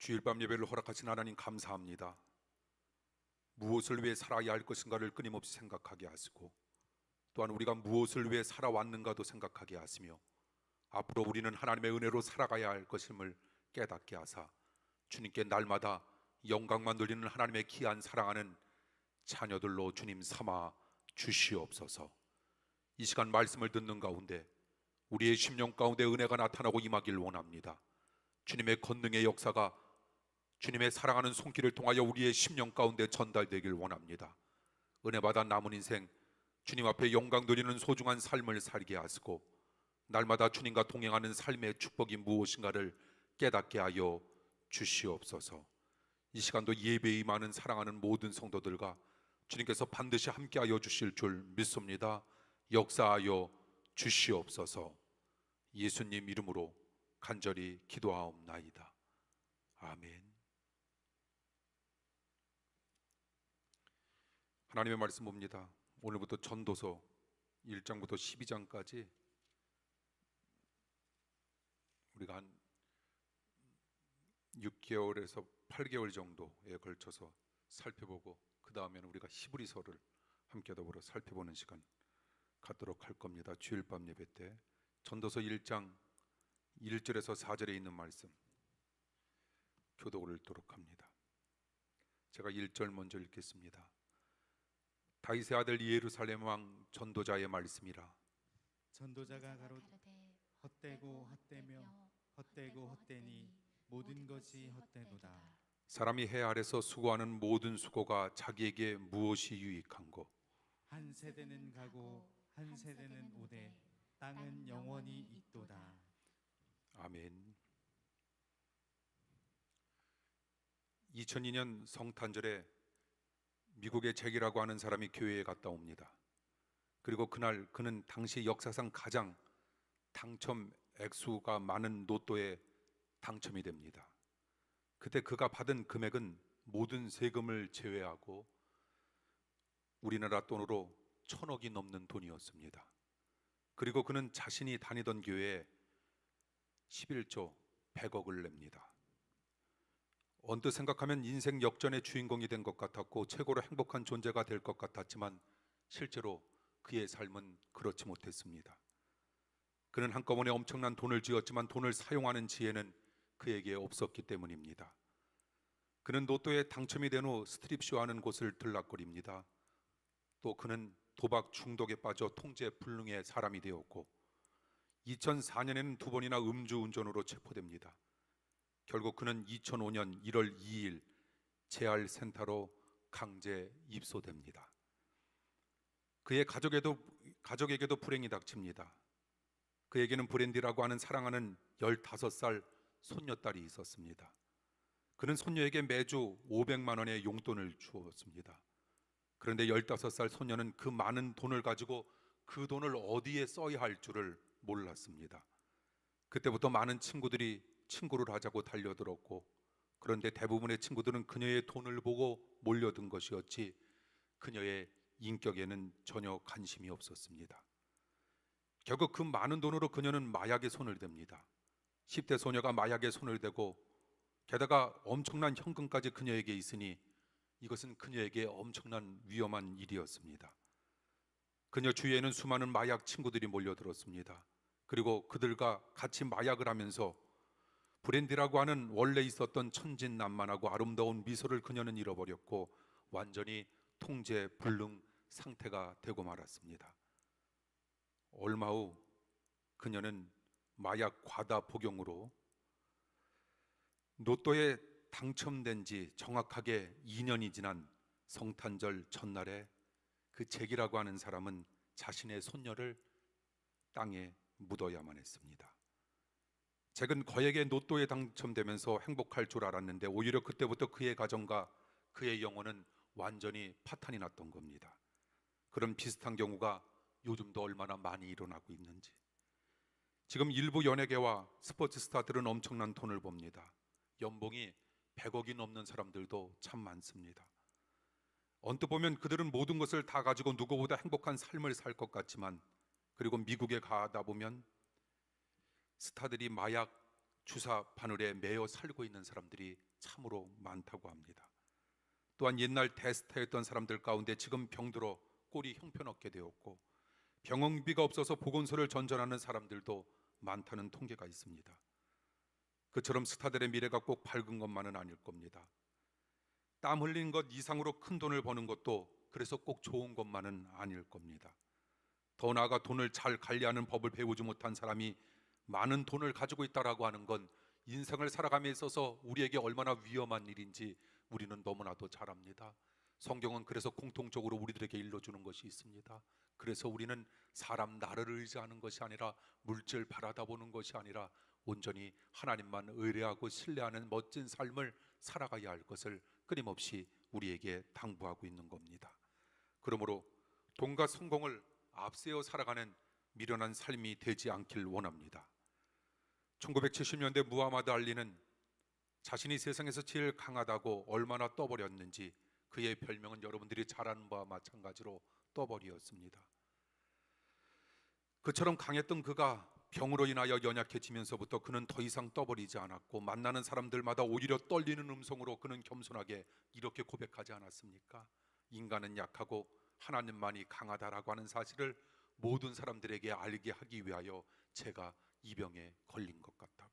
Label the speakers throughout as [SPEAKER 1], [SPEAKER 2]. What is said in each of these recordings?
[SPEAKER 1] 주일 밤 예배를 허락하신 하나님 감사합니다. 무엇을 위해 살아야 할 것인가를 끊임없이 생각하게 하시고, 또한 우리가 무엇을 위해 살아왔는가도 생각하게 하시며, 앞으로 우리는 하나님의 은혜로 살아가야 할 것임을 깨닫게 하사 주님께 날마다 영광만 돌리는 하나님의 귀한 사랑하는 자녀들로 주님 삼아 주시옵소서. 이 시간 말씀을 듣는 가운데 우리의 심령 가운데 은혜가 나타나고 임하길 원합니다. 주님의 권능의 역사가 주님의 사랑하는 손길을 통하여 우리의 심령 가운데 전달되길 원합니다. 은혜받아 남은 인생 주님 앞에 영광 돌리는 소중한 삶을 살게 하시고, 날마다 주님과 동행하는 삶의 축복이 무엇인가를 깨닫게 하여 주시옵소서. 이 시간도 예배에 임하는 사랑하는 모든 성도들과 주님께서 반드시 함께하여 주실 줄 믿습니다. 역사하여 주시옵소서. 예수님 이름으로 간절히 기도하옵나이다. 아멘. 하나님의 말씀 봅니다. 오늘부터 전도서 1장부터 12장까지 우리가 한 6개월에서 8개월 정도에 걸쳐서 살펴보고, 그 다음에는 우리가 히브리서를 함께 더불어 살펴보는 시간 갖도록 할 겁니다. 주일 밤 예배 때 전도서 1장 1절에서 4절에 있는 말씀 교독을 읽도록 합니다. 제가 1절 먼저 읽겠습니다. 다윗의 아들 예루살렘 왕 전도자의 말씀이라.
[SPEAKER 2] 전도자가 가로되 헛되고 헛되며 헛되고 헛되니 모든 것이 헛되도다.
[SPEAKER 1] 사람이 해 아래서 수고하는 모든 수고가 자기에게 무엇이 유익한고?
[SPEAKER 2] 한 세대는 가고 한 세대는 오되 땅은 영원히 있도다.
[SPEAKER 1] 아멘. 2002년 성탄절에 미국의 잭이라고 하는 사람이 교회에 갔다 옵니다. 그리고 그날 그는 당시 역사상 가장 당첨 액수가 많은 로또에 당첨이 됩니다. 그때 그가 받은 금액은 모든 세금을 제외하고 우리나라 돈으로 1,000억이 넘는 돈이었습니다. 그리고 그는 자신이 다니던 교회에 11조 100억을 냅니다. 언뜻 생각하면 인생 역전의 주인공이 된 것 같았고 최고로 행복한 존재가 될 것 같았지만 실제로 그의 삶은 그렇지 못했습니다. 그는 한꺼번에 엄청난 돈을 쥐었지만 돈을 사용하는 지혜는 그에게 없었기 때문입니다. 그는 로또에 당첨이 된 후 스트립쇼하는 곳을 들락거립니다. 또 그는 도박 중독에 빠져 통제 불능의 사람이 되었고 2004년에는 2번이나 음주운전으로 체포됩니다. 결국 그는 2005년 1월 2일 재활센터로 강제 입소됩니다. 그의 가족에게도 불행이 닥칩니다. 그에게는 브랜디라고 하는 사랑하는 15살 손녀딸이 있었습니다. 그는 손녀에게 매주 500만 원의 용돈을 주었습니다. 그런데 15살 손녀는 그 많은 돈을 가지고 그 돈을 어디에 써야 할 줄을 몰랐습니다. 그때부터 많은 친구들이 친구를 하자고 달려들었고, 그런데 대부분의 친구들은 그녀의 돈을 보고 몰려든 것이었지 그녀의 인격에는 전혀 관심이 없었습니다. 결국 그 많은 돈으로 그녀는 마약에 손을 댑니다. 10대 소녀가 마약에 손을 대고 게다가 엄청난 현금까지 그녀에게 있으니 이것은 그녀에게 엄청난 위험한 일이었습니다. 그녀 주위에는 수많은 마약 친구들이 몰려들었습니다. 그리고 그들과 같이 마약을 하면서 브랜디라고 하는 원래 있었던 천진난만하고 아름다운 미소를 그녀는 잃어버렸고 완전히 통제 불능 상태가 되고 말았습니다. 얼마 후 그녀는 마약 과다 복용으로 로또에 당첨된 지 정확하게 2년이 지난 성탄절 전날에 그 잭이라고 하는 사람은 자신의 손녀를 땅에 묻어야만 했습니다. 잭은 거액의 로또에 당첨되면서 행복할 줄 알았는데 오히려 그때부터 그의 가정과 그의 영혼은 완전히 파탄이 났던 겁니다. 그런 비슷한 경우가 요즘도 얼마나 많이 일어나고 있는지. 지금 일부 연예계와 스포츠 스타들은 엄청난 돈을 법니다. 연봉이 100억이 넘는 사람들도 참 많습니다. 언뜻 보면 그들은 모든 것을 다 가지고 누구보다 행복한 삶을 살 것 같지만, 그리고 미국에 가다 보면 스타들이 마약 주사 바늘에 매여 살고 있는 사람들이 참으로 많다고 합니다. 또한 옛날 대스타였던 사람들 가운데 지금 병들어 꼴이 형편없게 되었고 병원비가 없어서 보건소를 전전하는 사람들도 많다는 통계가 있습니다. 그처럼 스타들의 미래가 꼭 밝은 것만은 아닐 겁니다. 땀 흘린 것 이상으로 큰 돈을 버는 것도 그래서 꼭 좋은 것만은 아닐 겁니다. 더 나아가 돈을 잘 관리하는 법을 배우지 못한 사람이 많은 돈을 가지고 있다라고 하는 건 인생을 살아감에 있어서 우리에게 얼마나 위험한 일인지 우리는 너무나도 잘 압니다. 성경은 그래서 공통적으로 우리들에게 일러주는 것이 있습니다. 그래서 우리는 사람 나를 의지하는 것이 아니라 물질 바라다보는 것이 아니라 온전히 하나님만 의뢰하고 신뢰하는 멋진 삶을 살아가야 할 것을 끊임없이 우리에게 당부하고 있는 겁니다. 그러므로 돈과 성공을 앞세워 살아가는 미련한 삶이 되지 않길 원합니다. 1970년대 무하마드 알리는 자신이 세상에서 제일 강하다고 얼마나 떠버렸는지 그의 별명은 여러분들이 잘 아는 바와 마찬가지로 떠버리였습니다. 그처럼 강했던 그가 병으로 인하여 연약해지면서부터 그는 더 이상 떠버리지 않았고 만나는 사람들마다 오히려 떨리는 음성으로 그는 겸손하게 이렇게 고백하지 않았습니까? 인간은 약하고 하나님만이 강하다라고 하는 사실을 모든 사람들에게 알게 하기 위하여 제가 이 병에 걸린 것 같다고.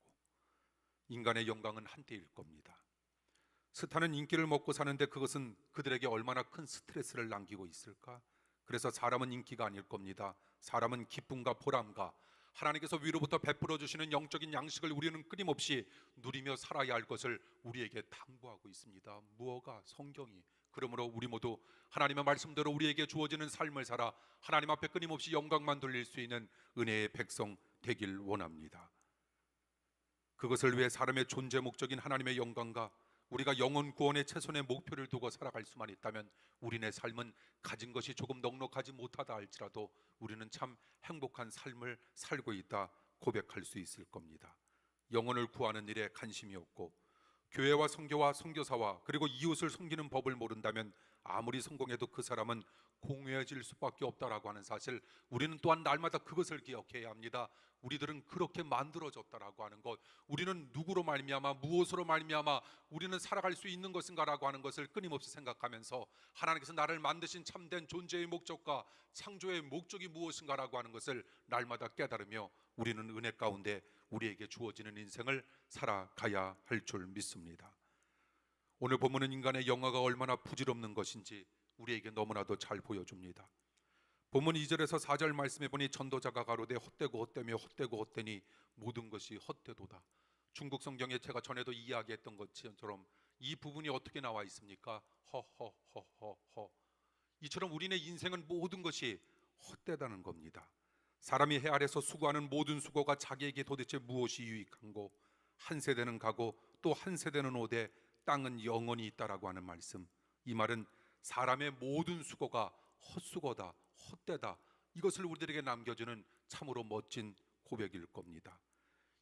[SPEAKER 1] 인간의 영광은 한때일 겁니다. 스타는 인기를 먹고 사는데 그것은 그들에게 얼마나 큰 스트레스를 남기고 있을까? 그래서 사람은 인기가 아닐 겁니다. 사람은 기쁨과 보람과 하나님께서 위로부터 베풀어 주시는 영적인 양식을 우리는 끊임없이 누리며 살아야 할 것을 우리에게 당부하고 있습니다. 무엇가? 성경이. 그러므로 우리 모두 하나님의 말씀대로 우리에게 주어지는 삶을 살아 하나님 앞에 끊임없이 영광만 돌릴 수 있는 은혜의 백성 되길 원합니다. 그것을 위해 사람의 존재 목적인 하나님의 영광과 우리가 영혼 구원의 최선의 목표를 두고 살아갈 수만 있다면 우리네 삶은 가진 것이 조금 넉넉하지 못하다 할지라도 우리는 참 행복한 삶을 살고 있다 고백할 수 있을 겁니다. 영혼을 구하는 일에 관심이 없고 교회와 선교와 선교사와 그리고 이웃을 섬기는 법을 모른다면 아무리 성공해도 그 사람은 공허해질 수밖에 없다라고 하는 사실, 우리는 또한 날마다 그것을 기억해야 합니다. 우리들은 그렇게 만들어졌다라고 하는 것, 우리는 누구로 말미암아 무엇으로 말미암아 우리는 살아갈 수 있는 것인가라고 하는 것을 끊임없이 생각하면서 하나님께서 나를 만드신 참된 존재의 목적과 창조의 목적이 무엇인가라고 하는 것을 날마다 깨달으며 우리는 은혜 가운데 우리에게 주어지는 인생을 살아가야 할 줄 믿습니다. 오늘 본문은 인간의 영화가 얼마나 부질없는 것인지 우리에게 너무나도 잘 보여줍니다. 본문 2절에서 4절 말씀해 보니 전도자가 가로되 헛되고 헛되며 헛되고 헛되니 모든 것이 헛되도다. 중국 성경에 제가 전에도 이야기했던 것처럼 이 부분이 어떻게 나와 있습니까? 허허허허허. 이처럼 우리네 인생은 모든 것이 헛되다는 겁니다. 사람이 해 아래서 수고하는 모든 수고가 자기에게 도대체 무엇이 유익한고, 한 세대는 가고 또 한 세대는 오되 땅은 영원히 있다라고 하는 말씀, 이 말은 사람의 모든 수고가 헛수고다, 헛되다, 이것을 우리들에게 남겨주는 참으로 멋진 고백일 겁니다.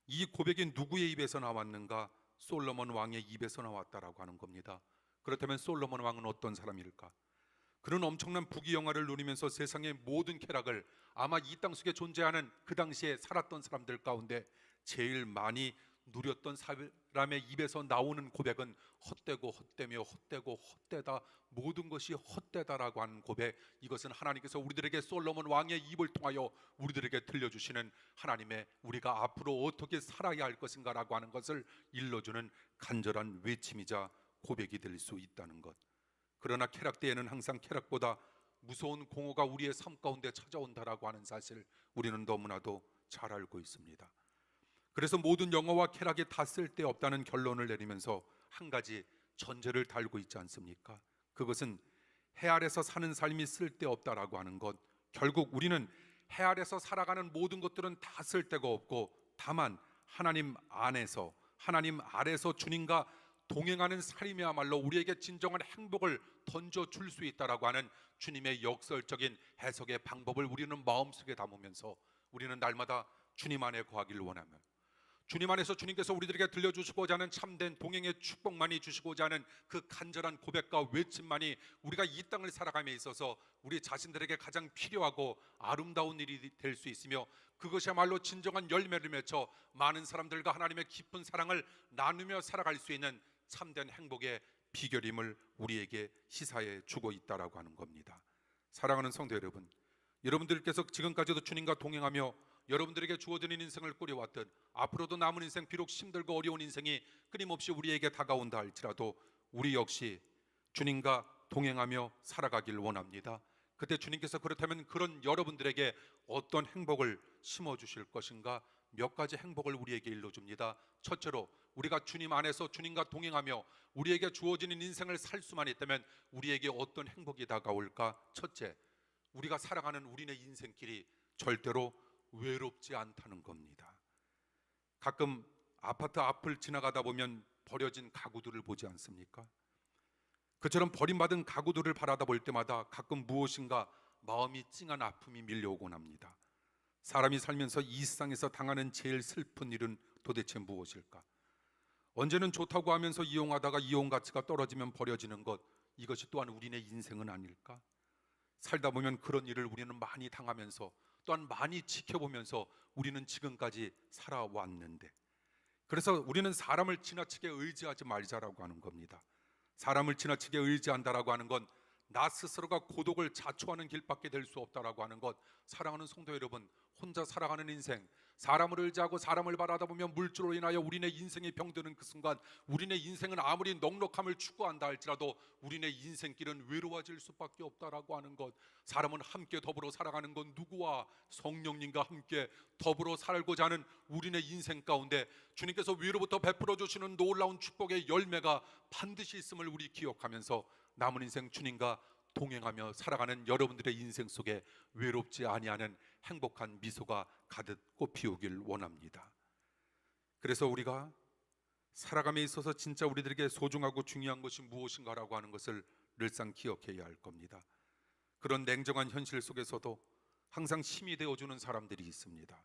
[SPEAKER 1] 이 고백이 누구의 입에서 나왔는가? 솔로몬 왕의 입에서 나왔다라고 하는 겁니다. 그렇다면 솔로몬 왕은 어떤 사람일까? 그는 엄청난 부귀영화를 누리면서 세상의 모든 쾌락을 아마 이 땅속에 존재하는 그 당시에 살았던 사람들 가운데 제일 많이 누렸던 사람의 입에서 나오는 고백은 헛되고 헛되며 헛되고 헛되다, 모든 것이 헛되다라고 하는 고백, 이것은 하나님께서 우리들에게 솔로몬 왕의 입을 통하여 우리들에게 들려주시는 하나님의 우리가 앞으로 어떻게 살아야 할 것인가라고 하는 것을 일러주는 간절한 외침이자 고백이 될 수 있다는 것. 그러나 쾌락 때에는 항상 쾌락보다 무서운 공허가 우리의 삶 가운데 찾아온다라고 하는 사실 우리는 너무나도 잘 알고 있습니다. 그래서 모든 영화와 쾌락이 다 쓸데없다는 결론을 내리면서 한 가지 전제를 달고 있지 않습니까? 그것은 해 아래서 사는 삶이 쓸데없다라고 하는 것, 결국 우리는 해 아래서 살아가는 모든 것들은 다 쓸데가 없고 다만 하나님 안에서, 하나님 아래서 주님과 동행하는 삶이야말로 우리에게 진정한 행복을 던져줄 수 있다라고 하는 주님의 역설적인 해석의 방법을 우리는 마음속에 담으면서 우리는 날마다 주님 안에 거하기를 원하며 주님 안에서 주님께서 우리들에게 들려주시고자 하는 참된 동행의 축복만이 주시고자 하는 그 간절한 고백과 외침만이 우리가 이 땅을 살아감에 있어서 우리 자신들에게 가장 필요하고 아름다운 일이 될 수 있으며, 그것이야말로 진정한 열매를 맺어 많은 사람들과 하나님의 깊은 사랑을 나누며 살아갈 수 있는 참된 행복의 비결임을 우리에게 시사해 주고 있다라고 하는 겁니다. 사랑하는 성도 여러분, 여러분들께서 지금까지도 주님과 동행하며 여러분들에게 주어지는 인생을 꾸려왔듯 앞으로도 남은 인생, 비록 힘들고 어려운 인생이 끊임없이 우리에게 다가온다 할지라도 우리 역시 주님과 동행하며 살아가길 원합니다. 그때 주님께서 그렇다면 그런 여러분들에게 어떤 행복을 심어주실 것인가? 몇 가지 행복을 우리에게 일러줍니다. 첫째로, 우리가 주님 안에서 주님과 동행하며 우리에게 주어지는 인생을 살 수만 있다면 우리에게 어떤 행복이 다가올까? 첫째, 우리가 살아가는 우리네 인생길이 절대로 외롭지 않다는 겁니다. 가끔 아파트 앞을 지나가다 보면 버려진 가구들을 보지 않습니까? 그처럼 버림받은 가구들을 바라다 볼 때마다 가끔 무엇인가 마음이 찡한 아픔이 밀려오곤 합니다. 사람이 살면서 이 세상에서 당하는 제일 슬픈 일은 도대체 무엇일까? 언제는 좋다고 하면서 이용하다가 이용 가치가 떨어지면 버려지는 것, 이것이 또한 우리네 인생은 아닐까? 살다 보면 그런 일을 우리는 많이 당하면서 또한 많이 지켜보면서 우리는 지금까지 살아왔는데, 그래서 우리는 사람을 지나치게 의지하지 말자라고 하는 겁니다. 사람을 지나치게 의지한다라고 하는 건 나 스스로가 고독을 자초하는 길밖에 될 수 없다라고 하는 것. 사랑하는 성도 여러분, 혼자 살아가는 인생, 사람을 의지하고 사람을 바라다 보면 물질로 인하여 우리네 인생이 병드는 그 순간, 우리네 인생은 아무리 넉넉함을 추구한다 할지라도 우리네 인생길은 외로워질 수밖에 없다라고 하는 것. 사람은 함께 더불어 살아가는 건 누구와? 성령님과 함께 더불어 살고자 하는 우리네 인생 가운데 주님께서 위로부터 베풀어 주시는 놀라운 축복의 열매가 반드시 있음을 우리 기억하면서 남은 인생 주님과 동행하며 살아가는 여러분들의 인생 속에 외롭지 아니하는 행복한 미소가 가득 꽃피우길 원합니다. 그래서 우리가 살아감에 있어서 진짜 우리들에게 소중하고 중요한 것이 무엇인가라고 하는 것을 늘상 기억해야 할 겁니다. 그런 냉정한 현실 속에서도 항상 힘이 되어주는 사람들이 있습니다.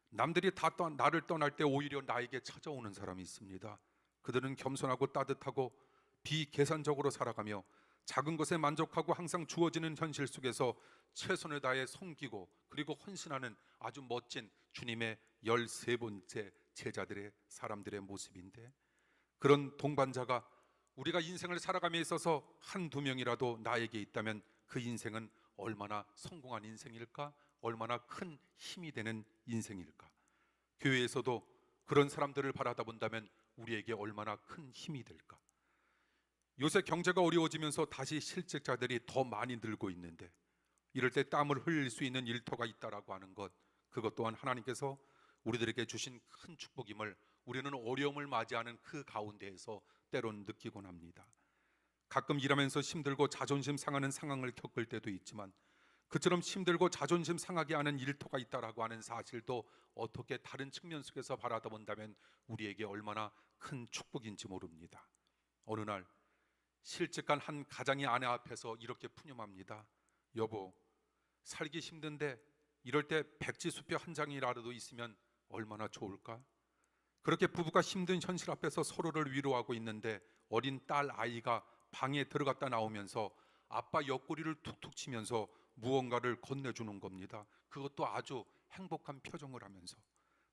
[SPEAKER 1] 남들이 다 나를 떠날 때 오히려 나에게 찾아오는 사람이 있습니다. 그들은 겸손하고 따뜻하고 비계산적으로 살아가며 작은 것에 만족하고 항상 주어지는 현실 속에서 최선을 다해 섬기고 그리고 헌신하는 아주 멋진 주님의 13번째 제자들의 사람들의 모습인데, 그런 동반자가 우리가 인생을 살아감에 있어서 한두 명이라도 나에게 있다면 그 인생은 얼마나 성공한 인생일까? 얼마나 큰 힘이 되는 인생일까? 교회에서도 그런 사람들을 바라다 본다면 우리에게 얼마나 큰 힘이 될까? 요새 경제가 어려워지면서 다시 실직자들이 더 많이 늘고 있는데, 이럴 때 땀을 흘릴 수 있는 일터가 있다라고 하는 것, 그것 또한 하나님께서 우리들에게 주신 큰 축복임을 우리는 어려움을 맞이하는 그 가운데에서 때론 느끼곤 합니다. 가끔 일하면서 힘들고 자존심 상하는 상황을 겪을 때도 있지만, 그처럼 힘들고 자존심 상하게 하는 일터가 있다라고 하는 사실도 어떻게 다른 측면 속에서 바라다 본다면 우리에게 얼마나 큰 축복인지 모릅니다. 어느 날 실직한 한 가장이 아내 앞에서 이렇게 푸념합니다. 여보, 살기 힘든데 이럴 때 백지수표 한 장이라도 있으면 얼마나 좋을까? 그렇게 부부가 힘든 현실 앞에서 서로를 위로하고 있는데 어린 딸 아이가 방에 들어갔다 나오면서 아빠 옆구리를 툭툭 치면서 무언가를 건네주는 겁니다. 그것도 아주 행복한 표정을 하면서.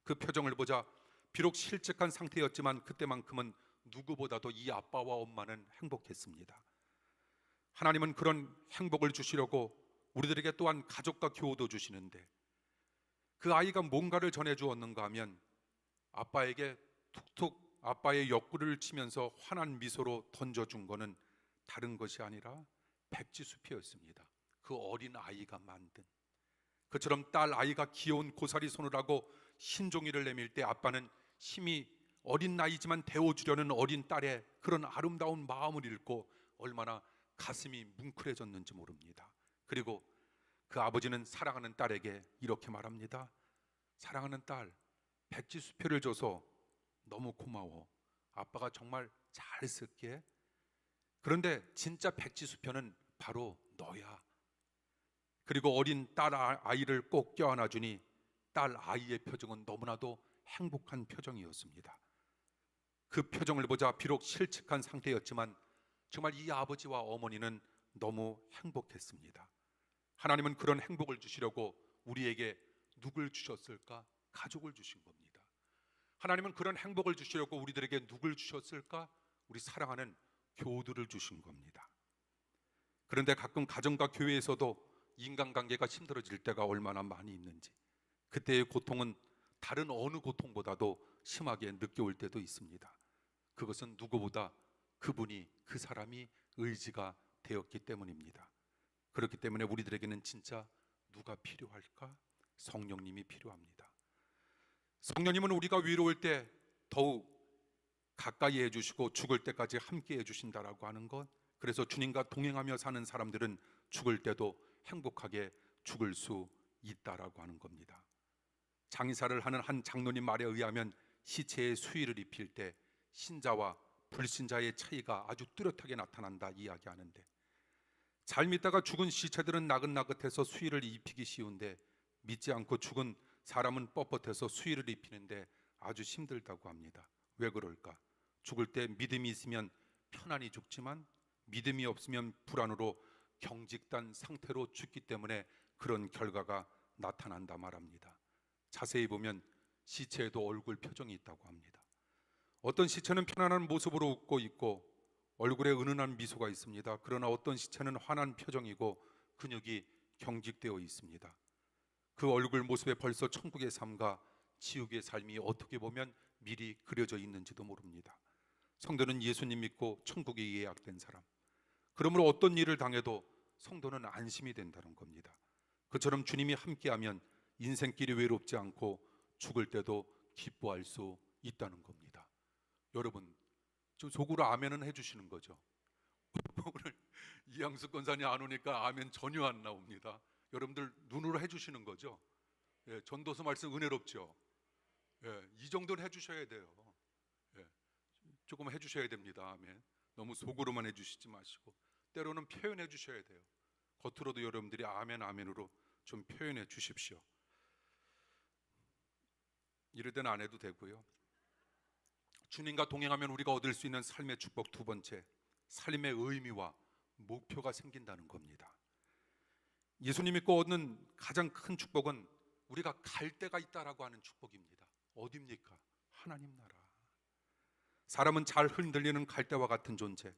[SPEAKER 1] 그 표정을 보자 비록 실직한 상태였지만 그때만큼은 누구보다도 이 아빠와 엄마는 행복했습니다. 하나님은 그런 행복을 주시려고 우리들에게 또한 가족과 교우도 주시는데, 그 아이가 뭔가를 전해주었는가 하면 아빠에게 툭툭 아빠의 옆구리를 치면서 환한 미소로 던져준 거는 다른 것이 아니라 백지수표였습니다. 그 어린 아이가 만든. 그처럼 딸 아이가 귀여운 고사리 손을 하고 흰종이를 내밀 때 아빠는 힘이 어린 나이지만 데워주려는 어린 딸의 그런 아름다운 마음을 읽고 얼마나 가슴이 뭉클해졌는지 모릅니다. 그리고 그 아버지는 사랑하는 딸에게 이렇게 말합니다. 사랑하는 딸, 백지수표를 줘서 너무 고마워. 아빠가 정말 잘 쓸게. 그런데 진짜 백지수표는 바로 너야. 그리고 어린 딸 아이를 꼭 껴안아주니 딸 아이의 표정은 너무나도 행복한 표정이었습니다. 그 표정을 보자 비록 실직한 상태였지만 정말 이 아버지와 어머니는 너무 행복했습니다. 하나님은 그런 행복을 주시려고 우리에게 누굴 주셨을까? 가족을 주신 겁니다. 하나님은 그런 행복을 주시려고 우리들에게 누굴 주셨을까? 우리 사랑하는 교우들을 주신 겁니다. 그런데 가끔 가정과 교회에서도 인간관계가 힘들어질 때가 얼마나 많이 있는지, 그때의 고통은 다른 어느 고통보다도 심하게 느껴올 때도 있습니다. 그것은 누구보다 그분이, 그 사람이 의지가 되었기 때문입니다. 그렇기 때문에 우리들에게는 진짜 누가 필요할까? 성령님이 필요합니다. 성령님은 우리가 위로올 때 더욱 가까이 해주시고 죽을 때까지 함께 해주신다라고 하는 것, 그래서 주님과 동행하며 사는 사람들은 죽을 때도 행복하게 죽을 수 있다라고 하는 겁니다. 장사를 하는 한 장로님 말에 의하면 시체에 수의를 입힐 때 신자와 불신자의 차이가 아주 뚜렷하게 나타난다 이야기하는데, 잘 믿다가 죽은 시체들은 나긋나긋해서 수의를 입히기 쉬운데 믿지 않고 죽은 사람은 뻣뻣해서 수의를 입히는데 아주 힘들다고 합니다. 왜 그럴까? 죽을 때 믿음이 있으면 편안히 죽지만 믿음이 없으면 불안으로 경직된 상태로 죽기 때문에 그런 결과가 나타난다 말합니다. 자세히 보면 시체에도 얼굴 표정이 있다고 합니다. 어떤 시체는 편안한 모습으로 웃고 있고 얼굴에 은은한 미소가 있습니다. 그러나 어떤 시체는 환한 표정이고 근육이 경직되어 있습니다. 그 얼굴 모습에 벌써 천국의 삶과 지옥의 삶이 어떻게 보면 미리 그려져 있는지도 모릅니다. 성도는 예수님 믿고 천국에 예약된 사람, 그러므로 어떤 일을 당해도 성도는 안심이 된다는 겁니다. 그처럼 주님이 함께하면 인생길이 외롭지 않고 죽을 때도 기뻐할 수 있다는 겁니다. 여러분, 저 속으로 아멘은 해주시는 거죠? 오늘 이양수 권사님 안 오니까 아멘 전혀 안 나옵니다. 여러분들 눈으로 해주시는 거죠? 예, 전도서 말씀 은혜롭죠? 예, 이 정도는 해주셔야 돼요. 예, 조금 해주셔야 됩니다. 아멘. 너무 속으로만 해주시지 마시고 때로는 표현해 주셔야 돼요. 겉으로도 여러분들이 아멘 아멘으로 좀 표현해 주십시오. 이럴 때는 안 해도 되고요. 주님과 동행하면 우리가 얻을 수 있는 삶의 축복 두 번째, 삶의 의미와 목표가 생긴다는 겁니다. 예수님 믿고 얻는 가장 큰 축복은 우리가 갈 데가 있다라고 하는 축복입니다. 어디입니까? 하나님 나라. 사람은 잘 흔들리는 갈대와 같은 존재.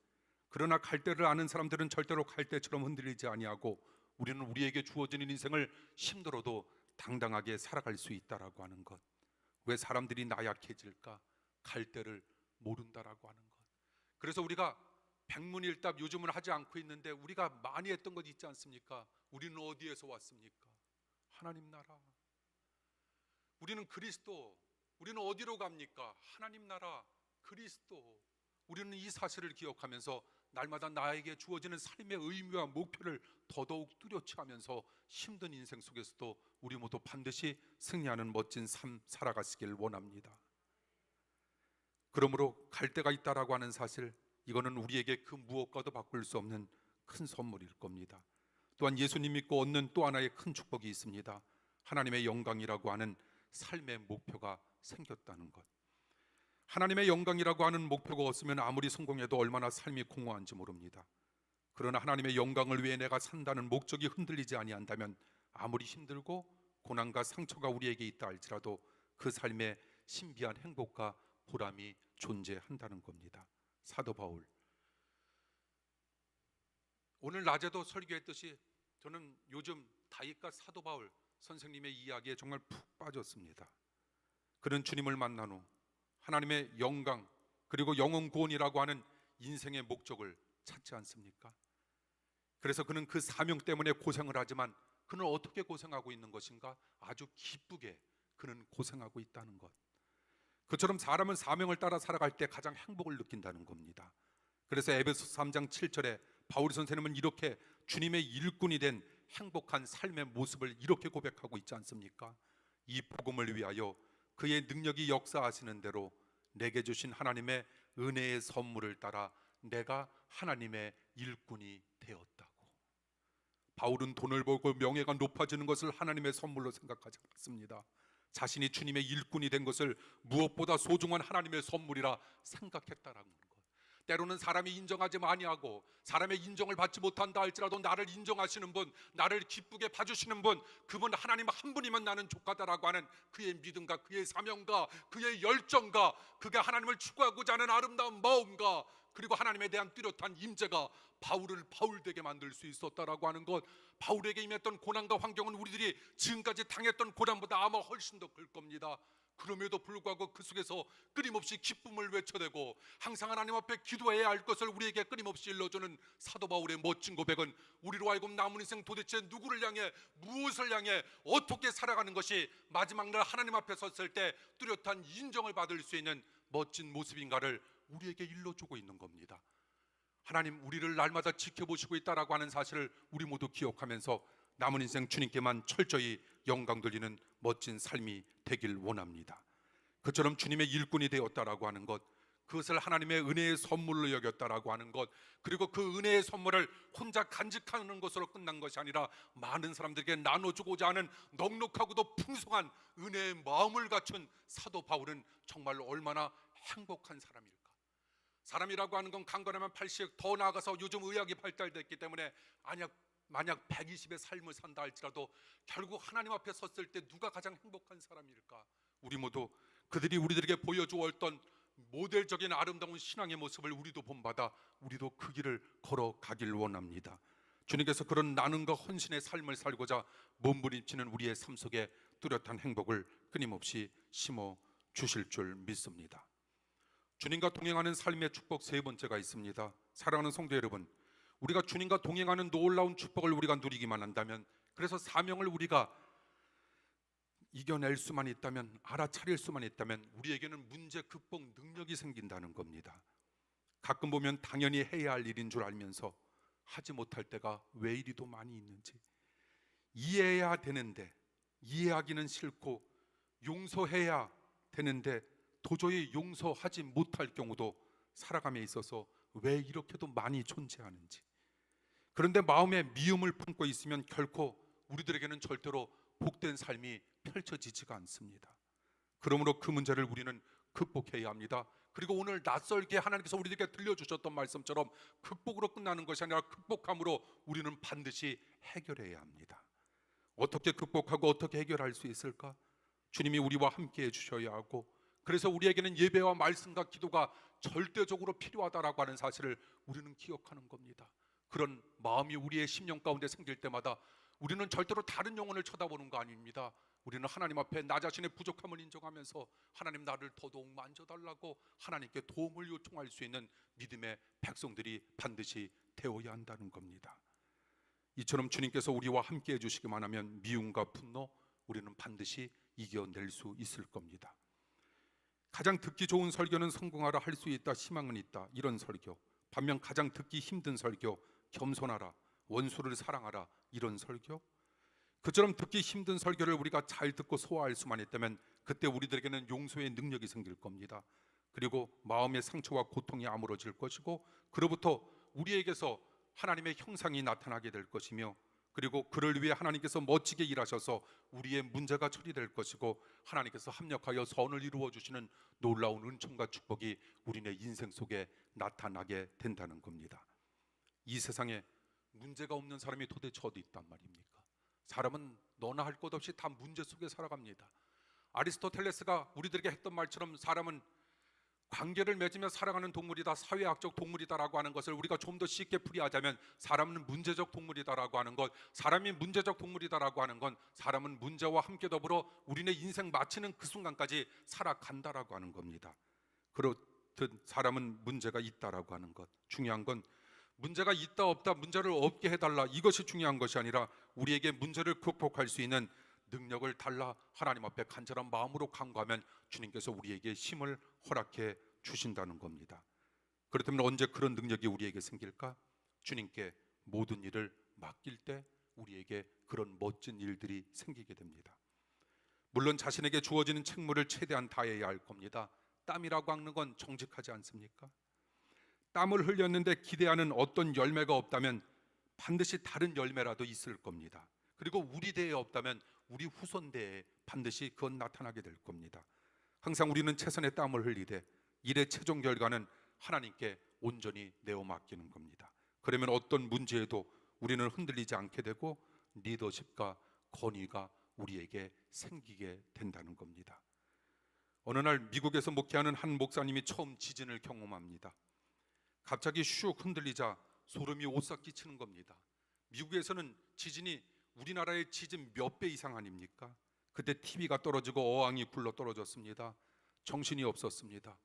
[SPEAKER 1] 그러나 갈대를 아는 사람들은 절대로 갈대처럼 흔들리지 아니하고 우리는 우리에게 주어지는 인생을 힘들어도 당당하게 살아갈 수 있다라고 하는 것. 왜 사람들이 나약해질까? 갈대를 모른다라고 하는 것. 그래서 우리가 백문일답 요즘은 하지 않고 있는데 우리가 많이 했던 것 있지 않습니까? 우리는 어디에서 왔습니까? 하나님 나라. 우리는 그리스도. 우리는 어디로 갑니까? 하나님 나라, 그리스도. 우리는 이 사실을 기억하면서 날마다 나에게 주어지는 삶의 의미와 목표를 더더욱 뚜렷이 하면서 힘든 인생 속에서도 우리 모두 반드시 승리하는 멋진 삶 살아가시길 원합니다. 그러므로 갈 데가 있다라고 하는 사실, 이거는 우리에게 그 무엇과도 바꿀 수 없는 큰 선물일 겁니다. 또한 예수님 믿고 얻는 또 하나의 큰 축복이 있습니다. 하나님의 영광이라고 하는 삶의 목표가 생겼다는 것. 하나님의 영광이라고 하는 목표가 없으면 아무리 성공해도 얼마나 삶이 공허한지 모릅니다. 그러나 하나님의 영광을 위해 내가 산다는 목적이 흔들리지 아니한다면 아무리 힘들고 고난과 상처가 우리에게 있다 할지라도 그 삶에 신비한 행복과 보람이 존재한다는 겁니다. 사도 바울, 오늘 낮에도 설교했듯이 저는 요즘 다윗과 사도 바울 선생님의 이야기에 정말 푹 빠졌습니다. 그는 주님을 만난 후 하나님의 영광 그리고 영혼 구원이라고 하는 인생의 목적을 찾지 않습니까? 그래서 그는 그 사명 때문에 고생을 하지만 그는 어떻게 고생하고 있는 것인가? 아주 기쁘게 그는 고생하고 있다는 것. 그처럼 사람은 사명을 따라 살아갈 때 가장 행복을 느낀다는 겁니다. 그래서 에베소 3장 7절에 바울 선생님은 이렇게 주님의 일꾼이 된 행복한 삶의 모습을 이렇게 고백하고 있지 않습니까? 이 복음을 위하여 그의 능력이 역사하시는 대로 내게 주신 하나님의 은혜의 선물을 따라 내가 하나님의 일꾼이 되었다고. 바울은 돈을 벌고 명예가 높아지는 것을 하나님의 선물로 생각하지 않았습니다. 자신이 주님의 일꾼이 된 것을 무엇보다 소중한 하나님의 선물이라 생각했다라는 것. 때로는 사람이 인정하지 아니하고 사람의 인정을 받지 못한다 할지라도 나를 인정하시는 분, 나를 기쁘게 봐주시는 분, 그분 하나님 한 분이면 나는 족하다라고 하는 그의 믿음과 그의 사명과 그의 열정과 그가 하나님을 추구하고자 하는 아름다운 마음과 그리고 하나님에 대한 뚜렷한 임재가 바울을 바울되게 만들 수 있었다라고 하는 것. 바울에게 임했던 고난과 환경은 우리들이 지금까지 당했던 고난보다 아마 훨씬 더 클 겁니다. 그럼에도 불구하고 그 속에서 끊임없이 기쁨을 외쳐대고 항상 하나님 앞에 기도해야 할 것을 우리에게 끊임없이 일러주는 사도 바울의 멋진 고백은 우리로 하여금 남은 인생 도대체 누구를 향해, 무엇을 향해, 어떻게 살아가는 것이 마지막 날 하나님 앞에 섰을 때 뚜렷한 인정을 받을 수 있는 멋진 모습인가를 우리에게 일러주고 있는 겁니다. 하나님 우리를 날마다 지켜보시고 있다라고 하는 사실을 우리 모두 기억하면서 남은 인생 주님께만 철저히 영광 돌리는 멋진 삶이 되길 원합니다. 그처럼 주님의 일꾼이 되었다라고 하는 것, 그것을 하나님의 은혜의 선물로 여겼다라고 하는 것, 그리고 그 은혜의 선물을 혼자 간직하는 것으로 끝난 것이 아니라 많은 사람들에게 나눠주고자 하는 넉넉하고도 풍성한 은혜의 마음을 갖춘 사도 바울은 정말 얼마나 행복한 사람일까. 사람이라고 하는 건 강건하면 80, 더 나아가서 요즘 의학이 발달됐기 때문에 만약 120의 삶을 산다 할지라도 결국 하나님 앞에 섰을 때 누가 가장 행복한 사람일까? 우리 모두 그들이 우리들에게 보여주었던 모델적인 아름다운 신앙의 모습을 우리도 본받아 우리도 그 길을 걸어가길 원합니다. 주님께서 그런 나눔과 헌신의 삶을 살고자 몸부림치는 우리의 삶 속에 뚜렷한 행복을 끊임없이 심어 주실 줄 믿습니다. 주님과 동행하는 삶의 축복 세 번째가 있습니다. 사랑하는 성도 여러분, 우리가 주님과 동행하는 놀라운 축복을 우리가 누리기만 한다면, 그래서 사명을 우리가 이겨낼 수만 있다면, 알아차릴 수만 있다면 우리에게는 문제 극복 능력이 생긴다는 겁니다. 가끔 보면 당연히 해야 할 일인 줄 알면서 하지 못할 때가 왜 이리도 많이 있는지, 이해해야 되는데 이해하기는 싫고 용서해야 되는데 도저히 용서하지 못할 경우도 살아감에 있어서 왜 이렇게도 많이 존재하는지. 그런데 마음에 미움을 품고 있으면 결코 우리들에게는 절대로 복된 삶이 펼쳐지지가 않습니다. 그러므로 그 문제를 우리는 극복해야 합니다. 그리고 오늘 낯설게 하나님께서 우리들에게 들려주셨던 말씀처럼 극복으로 끝나는 것이 아니라 극복함으로 우리는 반드시 해결해야 합니다. 어떻게 극복하고 어떻게 해결할 수 있을까? 주님이 우리와 함께 해주셔야 하고, 그래서 우리에게는 예배와 말씀과 기도가 절대적으로 필요하다라고 하는 사실을 우리는 기억하는 겁니다. 그런 마음이 우리의 심령 가운데 생길 때마다 우리는 절대로 다른 영혼을 쳐다보는 거 아닙니다. 우리는 하나님 앞에 나 자신의 부족함을 인정하면서 하나님 나를 더더욱 만져달라고 하나님께 도움을 요청할 수 있는 믿음의 백성들이 반드시 되어야 한다는 겁니다. 이처럼 주님께서 우리와 함께 해주시기만 하면 미움과 분노 우리는 반드시 이겨낼 수 있을 겁니다. 가장 듣기 좋은 설교는 성공하라, 할 수 있다, 희망은 있다, 이런 설교. 반면 가장 듣기 힘든 설교, 겸손하라, 원수를 사랑하라, 이런 설교. 그처럼 듣기 힘든 설교를 우리가 잘 듣고 소화할 수만 있다면 그때 우리들에게는 용서의 능력이 생길 겁니다. 그리고 마음의 상처와 고통이 아물어질 것이고, 그로부터 우리에게서 하나님의 형상이 나타나게 될 것이며, 그리고 그를 위해 하나님께서 멋지게 일하셔서 우리의 문제가 처리될 것이고, 하나님께서 합력하여 선을 이루어 주시는 놀라운 은총과 축복이 우리네 인생 속에 나타나게 된다는 겁니다. 이 세상에 문제가 없는 사람이 도대체 어디 있단 말입니까? 사람은 너나 할 것 없이 다 문제 속에 살아갑니다. 아리스토텔레스가 우리들에게 했던 말처럼 사람은 관계를 맺으며 살아가는 동물이다, 사회학적 동물이다라고 하는 것을 우리가 좀 더 쉽게 풀이하자면, 사람은 문제적 동물이다라고 하는 것, 사람이 문제적 동물이다라고 하는 건 사람은 문제와 함께 더불어 우리네 인생 마치는 그 순간까지 살아간다라고 하는 겁니다. 그렇듯 사람은 문제가 있다라고 하는 것, 중요한 건 문제가 있다 없다, 문제를 없게 해달라, 이것이 중요한 것이 아니라 우리에게 문제를 극복할 수 있는 능력을 달라 하나님 앞에 간절한 마음으로 간구하면 주님께서 우리에게 힘을 허락해 주신다는 겁니다. 그렇다면 언제 그런 능력이 우리에게 생길까? 주님께 모든 일을 맡길 때 우리에게 그런 멋진 일들이 생기게 됩니다. 물론 자신에게 주어지는 책무를 최대한 다해야 할 겁니다. 땀이라고 하는 건 정직하지 않습니까? 땀을 흘렸는데 기대하는 어떤 열매가 없다면 반드시 다른 열매라도 있을 겁니다. 그리고 우리 대에 없다면 우리 후손대에 반드시 그건 나타나게 될 겁니다. 항상 우리는 최선의 땀을 흘리되 일의 최종 결과는 하나님께 온전히 내어 맡기는 겁니다. 그러면 어떤 문제에도 우리는 흔들리지 않게 되고 리더십과 권위가 우리에게 생기게 된다는 겁니다. 어느 날 미국에서 목회하는 한 목사님이 처음 지진을 경험합니다. 갑자기 슉 흔들리자 소름이 오싹 끼치는 겁니다. 미국에서는 지진이 우리나라의 지진 몇 배 이상 아닙니까? 그때 TV가 떨어지고 어항이 굴러 떨어졌습니다. 정신이 없었습니다.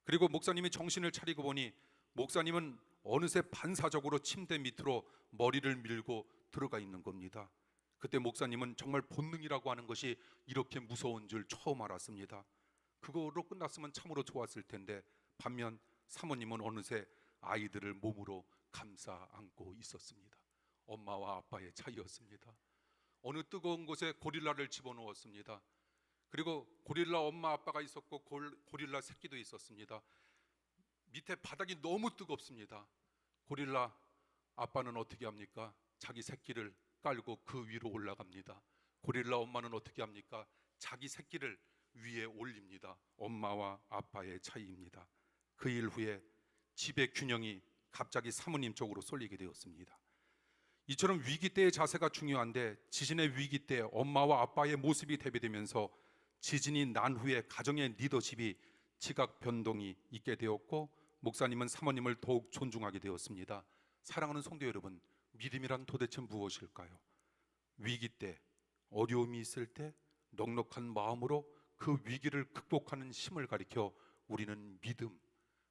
[SPEAKER 1] 그리고 목사님이 정신을 차리고 보니 목사님은 어느새 반사적으로 침대 밑으로 머리를 밀고 들어가 있는 겁니다. 그때 목사님은 정말 본능이라고 하는 것이 이렇게 무서운 줄 처음 알았습니다. 그거로 끝났으면 참으로 좋았을 텐데 반면 사모님은 어느새 아이들을 몸으로 감싸 안고 있었습니다. 엄마와 아빠의 차이였습니다. 어느 뜨거운 곳에 고릴라를 집어넣었습니다. 그리고 고릴라 엄마 아빠가 있었고 고릴라 새끼도 있었습니다. 밑에 바닥이 너무 뜨겁습니다. 고릴라 아빠는 어떻게 합니까? 자기 새끼를 깔고 그 위로 올라갑니다. 고릴라 엄마는 어떻게 합니까? 자기 새끼를 위에 올립니다. 엄마와 아빠의 차이입니다. 그 일 후에 집의 균형이 갑자기 사모님 쪽으로 쏠리게 되었습니다. 이처럼 위기 때의 자세가 중요한데 지진의 위기 때 엄마와 아빠의 모습이 대비되면서 지진이 난 후에 가정의 리더십이 지각 변동이 있게 되었고 목사님은 사모님을 더욱 존중하게 되었습니다. 사랑하는 성도 여러분, 믿음이란 도대체 무엇일까요? 위기 때, 어려움이 있을 때 넉넉한 마음으로 그 위기를 극복하는 힘을 가리켜 우리는 믿음,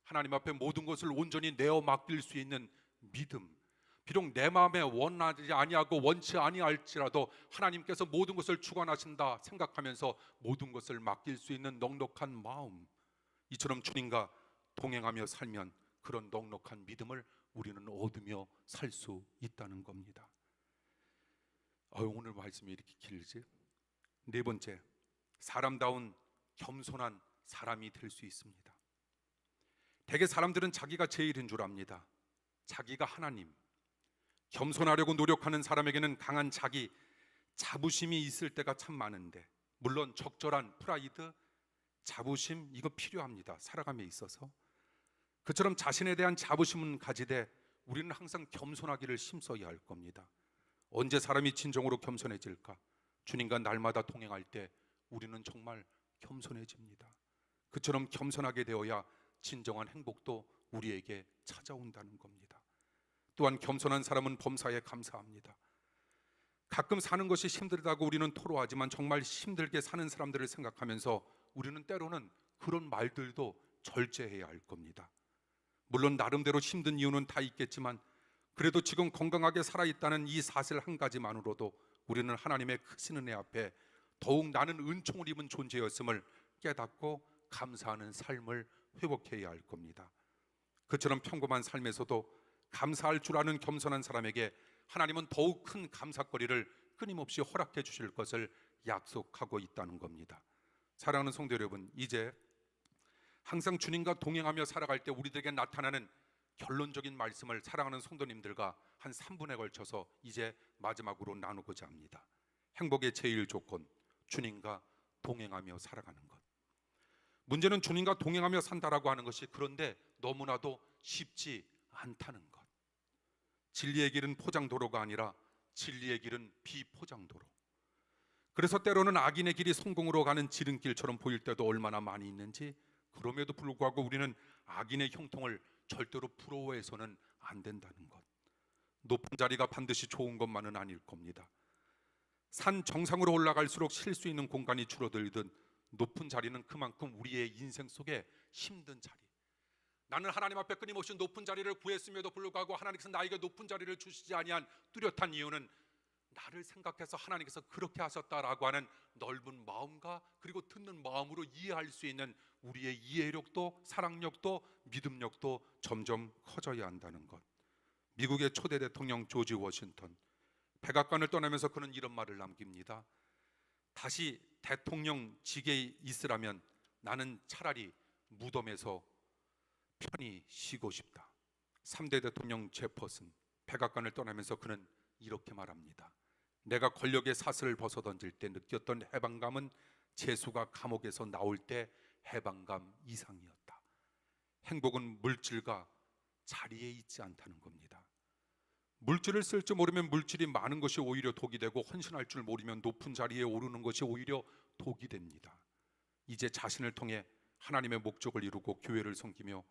[SPEAKER 1] 하나님 앞에 모든 것을 온전히 내어 맡길 수 있는 믿음, 비록 내 마음에 원하지 아니하고 원치 아니할지라도 하나님께서 모든 것을 주관하신다 생각하면서 모든 것을 맡길 수 있는 넉넉한 마음, 이처럼 주님과 동행하며 살면 그런 넉넉한 믿음을 우리는 얻으며 살 수 있다는 겁니다. 오늘 말씀이 이렇게 길지? 네 번째, 사람다운 겸손한 사람이 될 수 있습니다. 대개 사람들은 자기가 제일인 줄 압니다. 자기가 하나님. 겸손하려고 노력하는 사람에게는 강한 자기 자부심이 있을 때가 참 많은데, 물론 적절한 프라이드, 자부심 이거 필요합니다. 살아감에 있어서. 그처럼 자신에 대한 자부심은 가지되 우리는 항상 겸손하기를 힘써야 할 겁니다. 언제 사람이 진정으로 겸손해질까? 주님과 날마다 동행할 때 우리는 정말 겸손해집니다. 그처럼 겸손하게 되어야 진정한 행복도 우리에게 찾아온다는 겁니다. 또한 겸손한 사람은 범사에 감사합니다. 가끔 사는 것이 힘들다고 우리는 토로하지만 정말 힘들게 사는 사람들을 생각하면서 우리는 때로는 그런 말들도 절제해야 할 겁니다. 물론 나름대로 힘든 이유는 다 있겠지만 그래도 지금 건강하게 살아있다는 이 사실 한 가지만으로도 우리는 하나님의 크신 은혜 앞에 더욱 나는 은총을 입은 존재였음을 깨닫고 감사하는 삶을 회복해야 할 겁니다. 그처럼 평범한 삶에서도 감사할 줄 아는 겸손한 사람에게 하나님은 더욱 큰 감사거리를 끊임없이 허락해 주실 것을 약속하고 있다는 겁니다. 사랑하는 성도 여러분, 이제 항상 주님과 동행하며 살아갈 때 우리들에게 나타나는 결론적인 말씀을 사랑하는 성도님들과 한 3분에 걸쳐서 이제 마지막으로 나누고자 합니다. 행복의 제일 조건, 주님과 동행하며 살아가는 것. 문제는 주님과 동행하며 산다라고 하는 것이 그런데 너무나도 쉽지 않다는 것. 진리의 길은 포장도로가 아니라 진리의 길은 비포장도로. 그래서 때로는 악인의 길이 성공으로 가는 지름길처럼 보일 때도 얼마나 많이 있는지, 그럼에도 불구하고 우리는 악인의 형통을 절대로 부러워해서는 안 된다는 것. 높은 자리가 반드시 좋은 것만은 아닐 겁니다. 산 정상으로 올라갈수록 쉴 수 있는 공간이 줄어들듯 높은 자리는 그만큼 우리의 인생 속에 힘든 자리. 나는 하나님 앞에 끊임없이 높은 자리를 구했음에도 불구하고 하나님께서 나에게 높은 자리를 주시지 아니한 뚜렷한 이유는 나를 생각해서 하나님께서 그렇게 하셨다라고 하는 넓은 마음과 그리고 듣는 마음으로 이해할 수 있는 우리의 이해력도 사랑력도 믿음력도 점점 커져야 한다는 것. 미국의 초대 대통령 조지 워싱턴, 백악관을 떠나면서 그는 이런 말을 남깁니다. 다시 대통령직에 있으라면 나는 차라리 무덤에서 편히 쉬고 싶다. 3대 대통령 제퍼슨, 백악관을 떠나면서 그는 이렇게 말합니다. 내가 권력의 사슬을 벗어던질 때 느꼈던 해방감은 재수가 감옥에서 나올 때 해방감 이상이었다. 행복은 물질과 자리에 있지 않다는 겁니다. 물질을 쓸 줄 모르면 물질이 많은 것이 오히려 독이 되고, 헌신할 줄 모르면 높은 자리에 오르는 것이 오히려 독이 됩니다. 이제 자신을 통해 하나님의 목적을 이루고 교회를 섬기며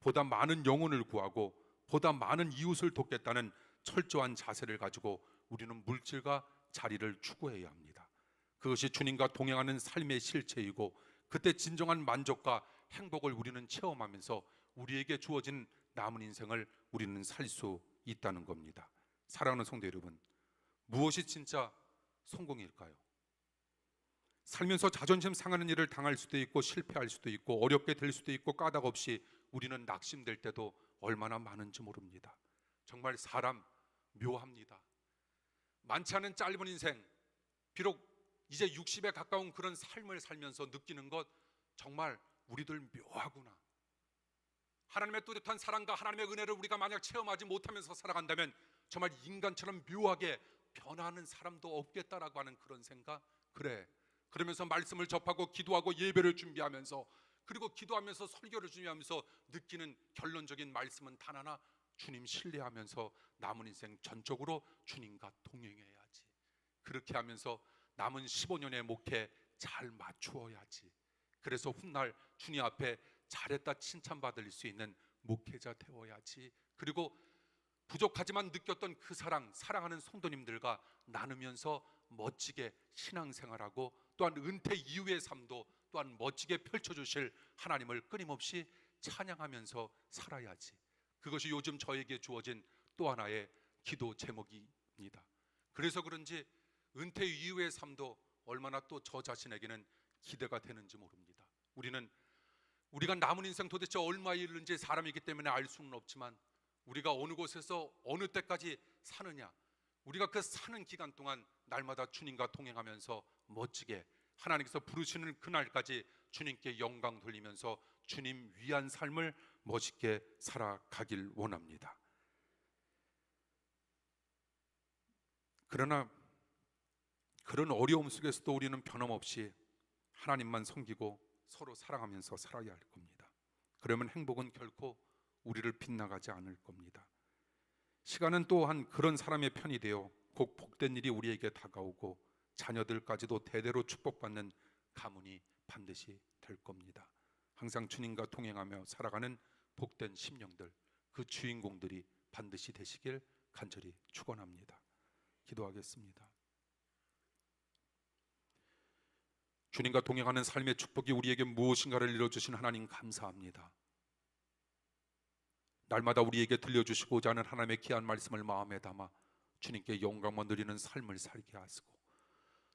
[SPEAKER 1] 보다 많은 영혼을 구하고 보다 많은 이웃을 돕겠다는 철저한 자세를 가지고 우리는 물질과 자리를 추구해야 합니다. 그것이 주님과 동행하는 삶의 실체이고, 그때 진정한 만족과 행복을 우리는 체험하면서 우리에게 주어진 남은 인생을 우리는 살 수 있다는 겁니다. 사랑하는 성도 여러분, 무엇이 진짜 성공일까요? 살면서 자존심 상하는 일을 당할 수도 있고, 실패할 수도 있고, 어렵게 될 수도 있고, 까닭 없이 우리는 낙심될 때도 얼마나 많은지 모릅니다. 정말 사람 묘합니다. 많지 않은 짧은 인생, 비록 이제 60에 가까운 그런 삶을 살면서 느끼는 것, 정말 우리들 묘하구나. 하나님의 뚜렷한 사랑과 하나님의 은혜를 우리가 만약 체험하지 못하면서 살아간다면 정말 인간처럼 묘하게 변하는 사람도 없겠다라고 하는 그런 생각. 그래, 그러면서 말씀을 접하고 기도하고 예배를 준비하면서, 그리고 기도하면서 설교를 준비하면서 느끼는 결론적인 말씀은 단 하나: 주님 신뢰하면서 남은 인생 전적으로 주님과 동행해야지. 그렇게 하면서 남은 15년의 목회 잘 맞추어야지. 그래서 훗날 주님 앞에 잘했다 칭찬받을 수 있는 목회자 되어야지. 그리고 부족하지만 느꼈던 그 사랑하는 성도님들과 나누면서 멋지게 신앙생활하고, 또한 은퇴 이후의 삶도 또한 멋지게 펼쳐주실 하나님을 끊임없이 찬양하면서 살아야지. 그것이 요즘 저에게 주어진 또 하나의 기도 제목입니다. 그래서 그런지 은퇴 이후의 삶도 얼마나 또 저 자신에게는 기대가 되는지 모릅니다. 우리가 남은 인생 도대체 얼마 이르는지 사람이기 때문에 알 수는 없지만, 우리가 어느 곳에서 어느 때까지 사느냐, 우리가 그 사는 기간 동안 날마다 주님과 동행하면서 멋지게 하나님께서 부르시는 그날까지 주님께 영광 돌리면서 주님 위한 삶을 멋있게 살아가길 원합니다. 그러나 그런 어려움 속에서도 우리는 변함없이 하나님만 섬기고 서로 사랑하면서 살아야 할 겁니다. 그러면 행복은 결코 우리를 빗나가지 않을 겁니다. 시간은 또한 그런 사람의 편이 되어 곧 복된 일이 우리에게 다가오고 자녀들까지도 대대로 축복받는 가문이 반드시 될 겁니다. 항상 주님과 동행하며 살아가는 복된 심령들, 그 주인공들이 반드시 되시길 간절히 축원합니다. 기도하겠습니다. 주님과 동행하는 삶의 축복이 우리에게 무엇인가를 이뤄주신 하나님 감사합니다. 날마다 우리에게 들려주시고자 하는 하나님의 귀한 말씀을 마음에 담아 주님께 영광만 드리는 삶을 살게 하시고,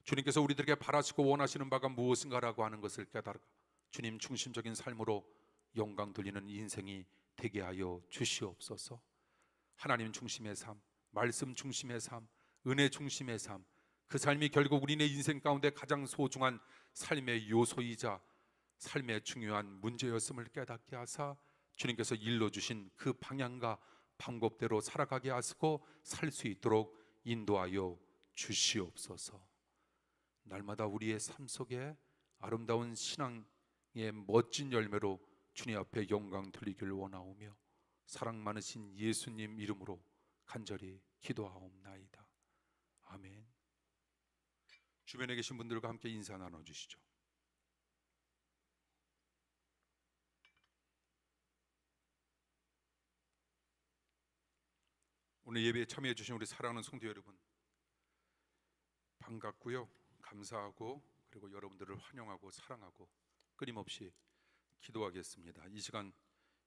[SPEAKER 1] 주님께서 우리들에게 바라시고 원하시는 바가 무엇인가라고 하는 것을 깨달아 주님 중심적인 삶으로 영광 돌리는 인생이 되게 하여 주시옵소서. 하나님 중심의 삶, 말씀 중심의 삶, 은혜 중심의 삶, 그 삶이 결국 우리네 인생 가운데 가장 소중한 삶의 요소이자 삶의 중요한 문제였음을 깨닫게 하사 주님께서 일러주신 그 방향과 방법대로 살아가게 하시고 살 수 있도록 인도하여 주시옵소서. 날마다 우리의 삶 속에 아름다운 신앙의 멋진 열매로 주님 앞에 영광 돌리기를 원하오며 사랑 많으신 예수님 이름으로 간절히 기도하옵나이다. 아멘. 주변에 계신 분들과 함께 인사 나눠주시죠. 오늘 예배에 참여해 주신 우리 사랑하는 성도 여러분, 반갑고요, 감사하고, 그리고 여러분들을 환영하고 사랑하고 끊임없이 기도하겠습니다. 이 시간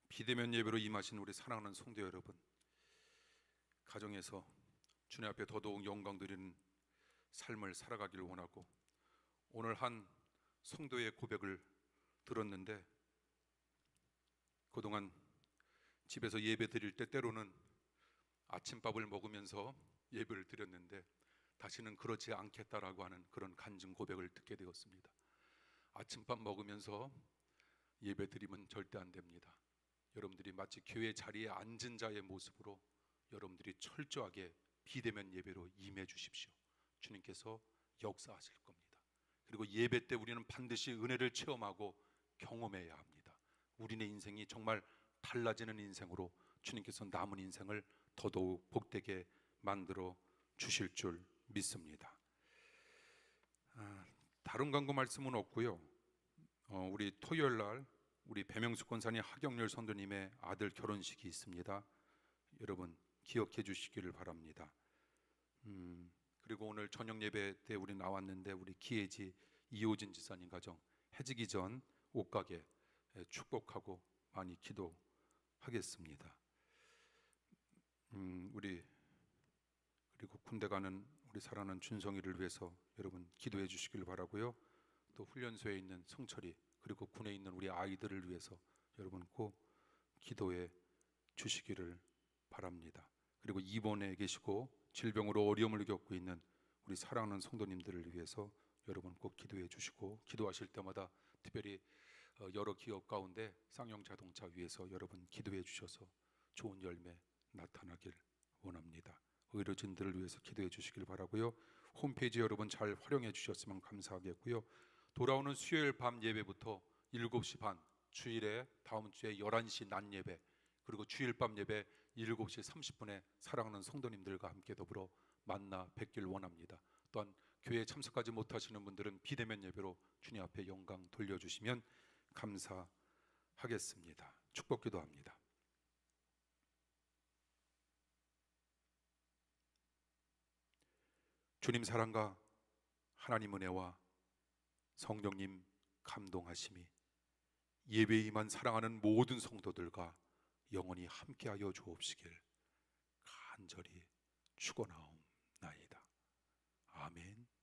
[SPEAKER 1] 비대면 예배로 임하신 우리 사랑하는 성도 여러분, 가정에서 주님 앞에 더더욱 영광 드리는 삶을 살아가기를 원하고, 오늘 한 성도의 고백을 들었는데, 그동안 집에서 예배 드릴 때 때로는 아침밥을 먹으면서 예배를 드렸는데 다시는 그렇지 않겠다라고 하는 그런 간증 고백을 듣게 되었습니다. 아침밥 먹으면서 예배 드리면 절대 안 됩니다. 여러분들이 마치 교회 자리에 앉은 자의 모습으로 여러분들이 철저하게 비대면 예배로 임해 주십시오. 주님께서 역사하실 겁니다. 그리고 예배 때 우리는 반드시 은혜를 체험하고 경험해야 합니다. 우리네 인생이 정말 달라지는 인생으로 주님께서 남은 인생을 더더욱 복되게 만들어 주실 줄 믿습니다. 다른 광고 말씀은 없고요. 우리 토요일 날 우리 배명수 권사님 하경렬 선도님의 아들 결혼식이 있습니다. 여러분 기억해 주시기를 바랍니다. 그리고 오늘 저녁 예배 때 우리 나왔는데 우리 기혜지 이호진 지사님 가정 해지기 전 옷가게 축복하고 많이 기도하겠습니다. 우리 그리고 군대 가는 우리 사랑하는 준성이를 위해서 여러분 기도해 주시길 바라고요. 또 훈련소에 있는 성철이 그리고 군에 있는 우리 아이들을 위해서 여러분 꼭 기도해 주시기를 바랍니다. 그리고 입원해 계시고 질병으로 어려움을 겪고 있는 우리 사랑하는 성도님들을 위해서 여러분 꼭 기도해 주시고, 기도하실 때마다 특별히 여러 기업 가운데 쌍용 자동차 위해서 여러분 기도해 주셔서 좋은 열매 나타나길 원합니다. 의료진들을 위해서 기도해 주시길 바라고요. 홈페이지 여러분 잘 활용해 주셨으면 감사하겠고요. 돌아오는 수요일 밤 예배부터 7시 반, 주일에 다음 주에 11시 낮 예배, 그리고 주일 밤 예배 7시 30분에 사랑하는 성도님들과 함께 더불어 만나 뵙길 원합니다. 또한 교회에 참석하지 못하시는 분들은 비대면 예배로 주님 앞에 영광 돌려주시면 감사하겠습니다. 축복 기도합니다. 주님 사랑과 하나님 은혜와 성령님 감동하심이 예배에 임한 사랑하는 모든 성도들과 영원히 함께하여 주옵시길 간절히 축원하옵나이다. 아멘.